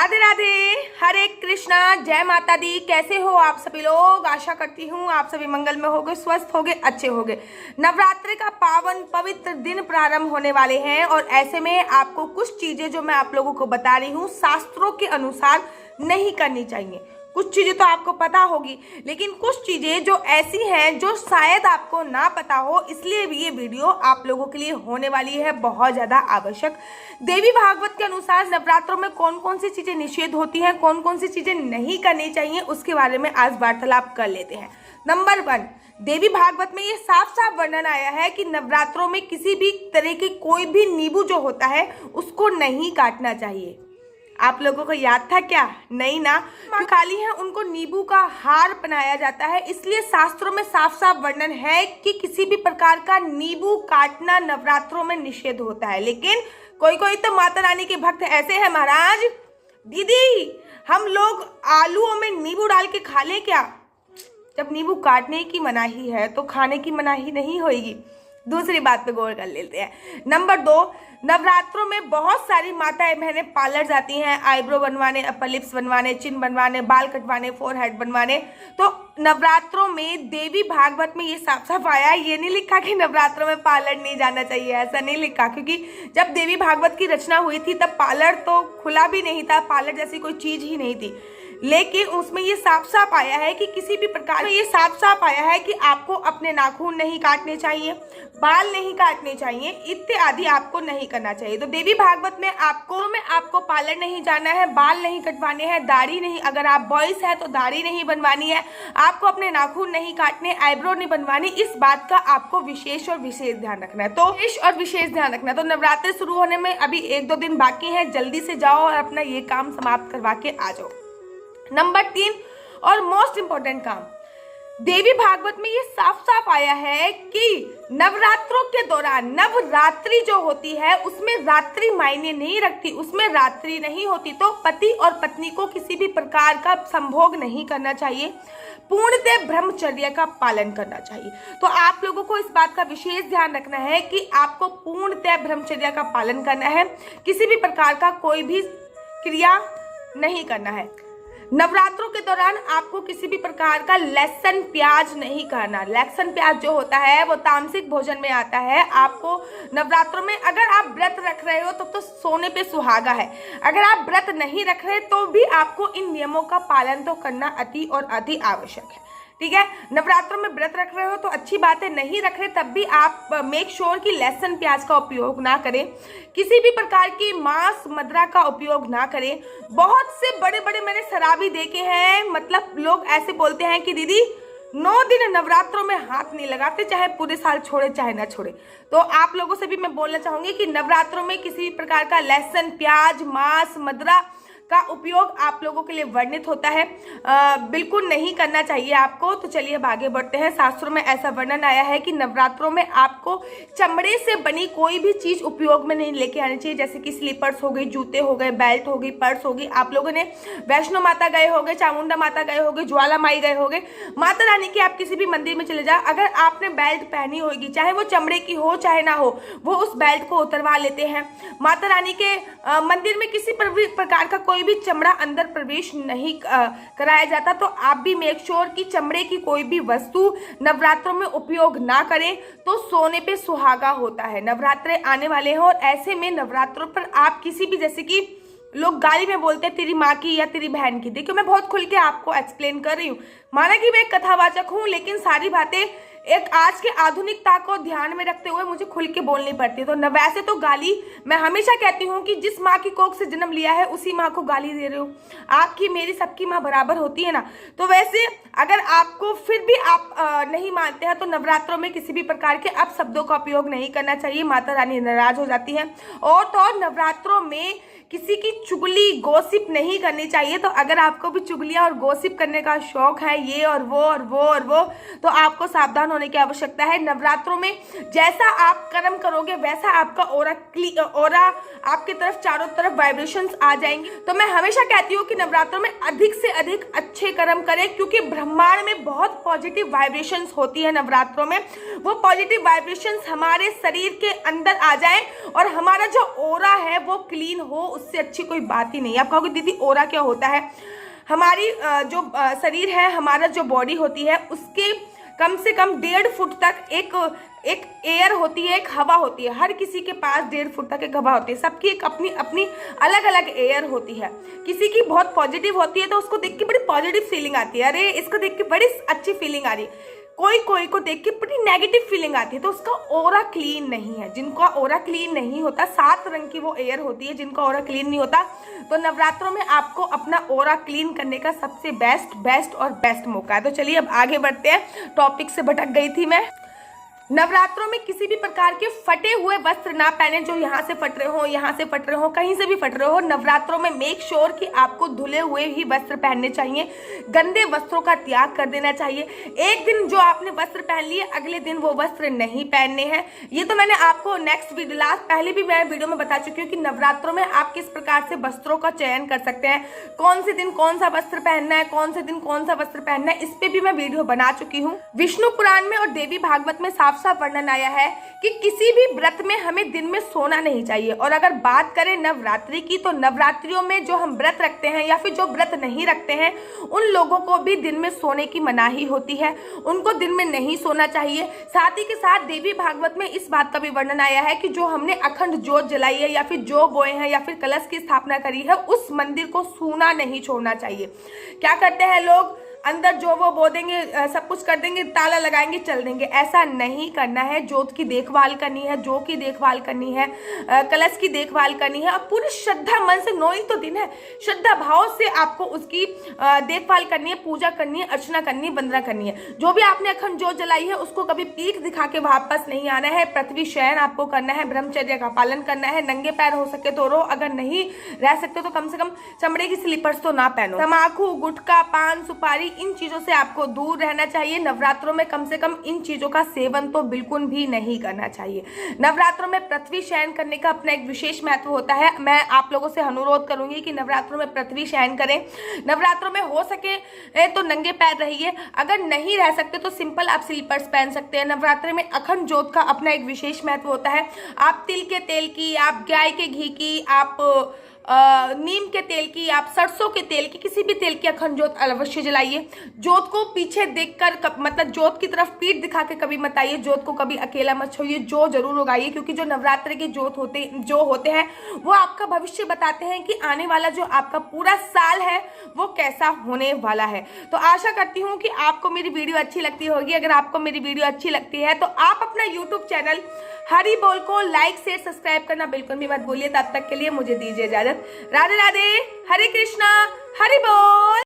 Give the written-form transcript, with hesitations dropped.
राधे राधे, हरे कृष्णा, जय माता दी। कैसे हो आप सभी लोग? आशा करती हूँ आप सभी मंगल में होगे, स्वस्थ होगे, अच्छे होगे। नवरात्रि का पावन पवित्र दिन प्रारंभ होने वाले हैं और ऐसे में आपको कुछ चीजें जो मैं आप लोगों को बता रही हूँ शास्त्रों के अनुसार नहीं करनी चाहिए। कुछ चीजें तो आपको पता होगी, लेकिन कुछ चीजें जो ऐसी हैं जो शायद आपको ना पता हो, इसलिए भी ये वीडियो आप लोगों के लिए होने वाली है बहुत ज्यादा आवश्यक। देवी भागवत के अनुसार नवरात्रों में कौन कौन सी चीजें निषेध होती हैं, कौन कौन सी चीजें नहीं करनी चाहिए, उसके बारे में आज वार्तालाप कर लेते हैं। नंबर 1, देवी भागवत में ये साफ साफ वर्णन आया है कि नवरात्रों में किसी भी तरह की कोई भी नींबू जो होता है उसको नहीं काटना चाहिए। आप लोगों को याद था क्या? नहीं ना। माँ काली है, उनको नींबू का हार पहनाया जाता है, इसलिए शास्त्रों में साफ साफ वर्णन है कि किसी भी प्रकार का नींबू काटना नवरात्रों में निषेध होता है। लेकिन कोई कोई तो माता रानी के भक्त ऐसे हैं, महाराज दीदी हम लोग आलूओं में नींबू डाल के खा लें क्या? जब नींबू काटने की मनाही है तो खाने की मनाही नहीं होगी। दूसरी बात पे गौर कर लेते हैं। नंबर 2, नवरात्रों में बहुत सारी माताएं बहनें पार्लर जाती हैं, आईब्रो बनवाने, अपर लिप्स बनवाने, चिन बनवाने, बाल कटवाने, फोरहेड बनवाने। तो नवरात्रों में देवी भागवत में ये साफ साफ आया है, ये नहीं लिखा कि नवरात्रों में पार्लर नहीं जाना चाहिए, ऐसा नहीं लिखा। क्योंकि जब देवी भागवत की रचना हुई थी तब पार्लर तो खुला भी नहीं था, पार्लर जैसी कोई चीज ही नहीं थी। लेकिन उसमें ये साफ साफ आया है कि किसी भी प्रकार ये साफ साफ आया है कि आपको अपने नाखून नहीं काटने चाहिए, बाल नहीं काटने चाहिए, इत्यादि आपको नहीं करना चाहिए। तो देवी भागवत में आपको पार्लर नहीं जाना है, बाल नहीं कटवाने हैं, दाढ़ी नहीं, अगर आप बॉयज है तो दाढ़ी नहीं बनवानी है, आपको अपने नाखून नहीं काटने, आईब्रो नहीं बनवानी। इस बात का आपको विशेष और विशेष ध्यान रखना है। तो विशेष ध्यान रखना है। तो नवरात्रि शुरू होने में अभी 1-2 दिन बाकी है, जल्दी से जाओ और अपना ये काम समाप्त करवा के आ जाओ। नंबर 3 और मोस्ट इंपॉर्टेंट काम, देवी भागवत में ये साफ साफ आया है कि नवरात्रों के दौरान नवरात्रि जो होती है उसमें रात्रि मायने नहीं रखती, उसमें रात्रि नहीं होती। तो पति और पत्नी को किसी भी प्रकार का संभोग नहीं करना चाहिए, पूर्णतः ब्रह्मचर्य का पालन करना चाहिए। तो आप लोगों को इस बात का विशेष ध्यान रखना है कि आपको पूर्णतः ब्रह्मचर्य का पालन करना है, किसी भी प्रकार का कोई भी क्रिया नहीं करना है। नवरात्रों के दौरान आपको किसी भी प्रकार का लहसुन प्याज नहीं खाना। लहसुन प्याज जो होता है वो तामसिक भोजन में आता है। आपको नवरात्रों में अगर आप व्रत रख रहे हो तो सोने पे सुहागा है, अगर आप व्रत नहीं रख रहे तो भी आपको इन नियमों का पालन तो करना अति और अति आवश्यक है। ठीक है, नवरात्रों में व्रत रख रहे हो तो अच्छी बात है, नहीं रख रहे तब भी आप मेक श्योर कि लहसुन प्याज का उपयोग ना करें, किसी भी प्रकार की मांस मदिरा का उपयोग ना करें। बहुत से बड़े बड़े मैंने शराबी देखे हैं, मतलब लोग ऐसे बोलते हैं कि दीदी 9 दिन नवरात्रों में हाथ नहीं लगाते, चाहे पूरे साल छोड़े चाहे ना छोड़े। तो आप लोगों से भी मैं बोलना चाहूंगी कि नवरात्रों में किसी भी प्रकार का लहसुन प्याज मांस मदिरा का उपयोग आप लोगों के लिए वर्णित होता है, बिल्कुल नहीं करना चाहिए आपको। तो चलिए अब आगे बढ़ते हैं। शास्त्रों में ऐसा वर्णन आया है कि नवरात्रों में आपको चमड़े से बनी कोई भी चीज उपयोग में नहीं लेके आनी चाहिए, जैसे कि स्लीपर्स हो गई, जूते हो गए, बेल्ट हो गई, पर्स होगी। आप लोगों ने वैष्णो माता गए होगे, चामुंडा माता गए होगे, ज्वाला माई गए होगे, माता रानी के आप किसी भी मंदिर में चले जाओ, अगर आपने बेल्ट पहनी होगी, चाहे वो चमड़े की हो चाहे ना हो, वो उस बेल्ट को उतरवा लेते हैं। माता रानी के मंदिर में किसी प्रकार का कोई भी चमड़ा अंदर प्रवेश नहीं कराया जाता। तो आप भी मेक श्योर कि चमड़े की कोई भी वस्तु नवरात्रों में उपयोग ना करें, तो सोने पे सुहागा होता है। नवरात्रे आने वाले हैं और ऐसे में नवरात्रों पर आप किसी भी, जैसे कि लोग गाली में बोलते हैं तेरी माँ की या तेरी बहन की, देखियो मैं बहुत खुल के आपको एक्सप्लेन कर रही हूँ। माना कि मैं एक कथावाचक हूँ, लेकिन सारी बातें एक आज के आधुनिकता को ध्यान में रखते हुए मुझे खुल के बोलनी पड़ती है। तो न वैसे तो गाली मैं हमेशा कहती हूँ कि जिस माँ की कोख से जन्म लिया है उसी माँ को गाली दे रहे हो। आपकी मेरी सबकी माँ बराबर होती है ना। तो वैसे अगर आपको फिर भी आप नहीं मानते हैं तो नवरात्रों में किसी भी प्रकार के अपशब्दों का उपयोग नहीं करना चाहिए, माता रानी नाराज हो जाती है। और तो और नवरात्रों में किसी की चुगली गॉसिप नहीं करनी चाहिए। तो अगर आपको भी चुगलियां और गॉसिप करने का शौक है, ये और वो और वो और वो, तो आपको सावधान होने की आवश्यकता है। नवरात्रों में जैसा आप कर्म करोगे वैसा आपका ऑरा आपकी तरफ चारों तरफ वाइब्रेशंस आ जाएंगे। तो मैं हमेशा कहती हूँ कि नवरात्रों में अधिक से अधिक अच्छे कर्म करें, क्योंकि ब्रह्मांड में बहुत पॉजिटिव वाइब्रेशंस होती है। नवरात्रों में वो पॉजिटिव वाइब्रेशंस हमारे शरीर के अंदर आ जाए और हमारा जो ऑरा है वो क्लीन हो, उससे अच्छी कोई बात ही नहीं। आप कहोगे दीदी ऑरा क्या होता है? हमारी जो शरीर है, हमारा जो बॉडी होती है, उसके कम से कम 1.5 फुट तक एक एयर होती है, एक हवा होती है। हर किसी के पास 1.5 फुट तक एक हवा होती है। सबकी एक अपनी अपनी अलग अलग एयर होती है। किसी की बहुत पॉजिटिव होती है तो उसको देख के बड़ी पॉजिटिव फीलिंग आती है, अरे इसको देख के बड़ी अच्छी फीलिंग आ रही है। कोई को देख के बड़ी नेगेटिव फीलिंग आती है, तो उसका ऑरा क्लीन नहीं है। जिनका ऑरा क्लीन नहीं होता, 7 रंग की वो एयर होती है, जिनका ऑरा क्लीन नहीं होता, तो नवरात्रों में आपको अपना ऑरा क्लीन करने का सबसे बेस्ट मौका है। तो चलिए अब आगे बढ़ते हैं, टॉपिक से भटक गई थी मैं। नवरात्रों में किसी भी प्रकार के फटे हुए वस्त्र ना पहने, जो यहाँ से फट रहे हो, यहाँ से फट रहे हो, कहीं से भी फट रहे हो। नवरात्रों में मेक श्योर कि आपको धुले हुए ही वस्त्र पहनने चाहिए। गंदे वस्त्रों का त्याग कर देना चाहिए। एक दिन जो आपने वस्त्र पहन लिए, अगले दिन वो वस्त्र नहीं पहनने हैं। ये तो मैंने आपको नेक्स्ट वीडियो पहले भी मैं वीडियो में बता चुकी हूँ कि नवरात्रों में आप किस प्रकार से वस्त्रों का चयन कर सकते हैं, कौन से दिन कौन सा वस्त्र पहनना है, कौन से दिन कौन सा वस्त्र पहनना है, इस पे भी मैं वीडियो बना चुकी हूँ। विष्णु पुराण में और देवी भागवत में साफ वर्णन आया है कि किसी भी व्रत में हमें दिन में सोना नहीं चाहिए। और अगर बात करें नवरात्रि की, तो नवरात्रियों में जो हम व्रत रखते हैं या फिर जो व्रत नहीं रखते हैं, उन लोगों को भी दिन में सोने की मनाही होती है, उनको दिन में नहीं सोना चाहिए। साथ ही के साथ देवी भागवत में इस बात का भी वर्णन आया है कि जो हमने अखंड ज्योत जलाई है या फिर जो बोए हैं या फिर कलश की स्थापना करी है, उस मंदिर को सूना नहीं छोड़ना चाहिए। क्या करते हैं लोग, अंदर जो वो बो देंगे, सब कुछ कर देंगे, ताला लगाएंगे, चल देंगे। ऐसा नहीं करना है। जोत की देखभाल करनी है, जौ की देखभाल करनी है, कलश की देखभाल करनी है, और पूरी श्रद्धा मन से, 9 ही तो दिन है, श्रद्धा भाव से आपको उसकी देखभाल करनी है, पूजा करनी है, अर्चना करनी है, वंदना करनी है। जो भी आपने अखंड जोत जलाई है, उसको कभी पीठ दिखा के वापस नहीं आना है। पृथ्वी शयन आपको करना है, ब्रह्मचर्य का पालन करना है। नंगे पैर हो सके तो रहो, अगर नहीं रह सकते तो कम से कम चमड़े की स्लीपर्स तो ना पहनो। तम्बाकू, गुटखा, पान, सुपारी, इन चीजों से आपको दूर रहना चाहिए। नवरात्रों में कम से कम इन चीजों का सेवन तो बिल्कुल भी नहीं करना चाहिए। नवरात्रों में पृथ्वी शयन करने का अपना एक विशेष महत्व होता है। मैं आप लोगों से अनुरोध करूंगी कि नवरात्रों में पृथ्वी शयन करें। नवरात्रों में हो सके तो नंगे पैर रहिए, अगर नहीं रह सकते तो सिंपल आप स्लीपर्स पहन सकते हैं। नवरात्रि में अखंड ज्योत का अपना एक विशेष महत्व होता है। आप तिल के तेल की, आप गाय के घी की, आप नीम के तेल की, आप सरसों के तेल की, किसी भी तेल की अखंड ज्योत अवश्य जलाइए। ज्योत को पीछे देखकर, मतलब ज्योत की तरफ पीठ दिखा के कभी मत आइए। ज्योत को कभी अकेला मत छोड़िए, जो जरूर उगाइए, क्योंकि जो नवरात्रि के ज्योत होते हैं वो आपका भविष्य बताते हैं कि आने वाला जो आपका पूरा साल है वो कैसा होने वाला है। तो आशा करती हूँ कि आपको मेरी वीडियो अच्छी लगती होगी। अगर आपको मेरी वीडियो अच्छी लगती है तो आप अपना यूट्यूब चैनल हरी बोल को लाइक शेयर सब्सक्राइब करना बिल्कुल भी मत भूलिए। तब तक के लिए मुझे दीजिए इजाजत। राधे राधे, हरे कृष्णा, हरि बोल।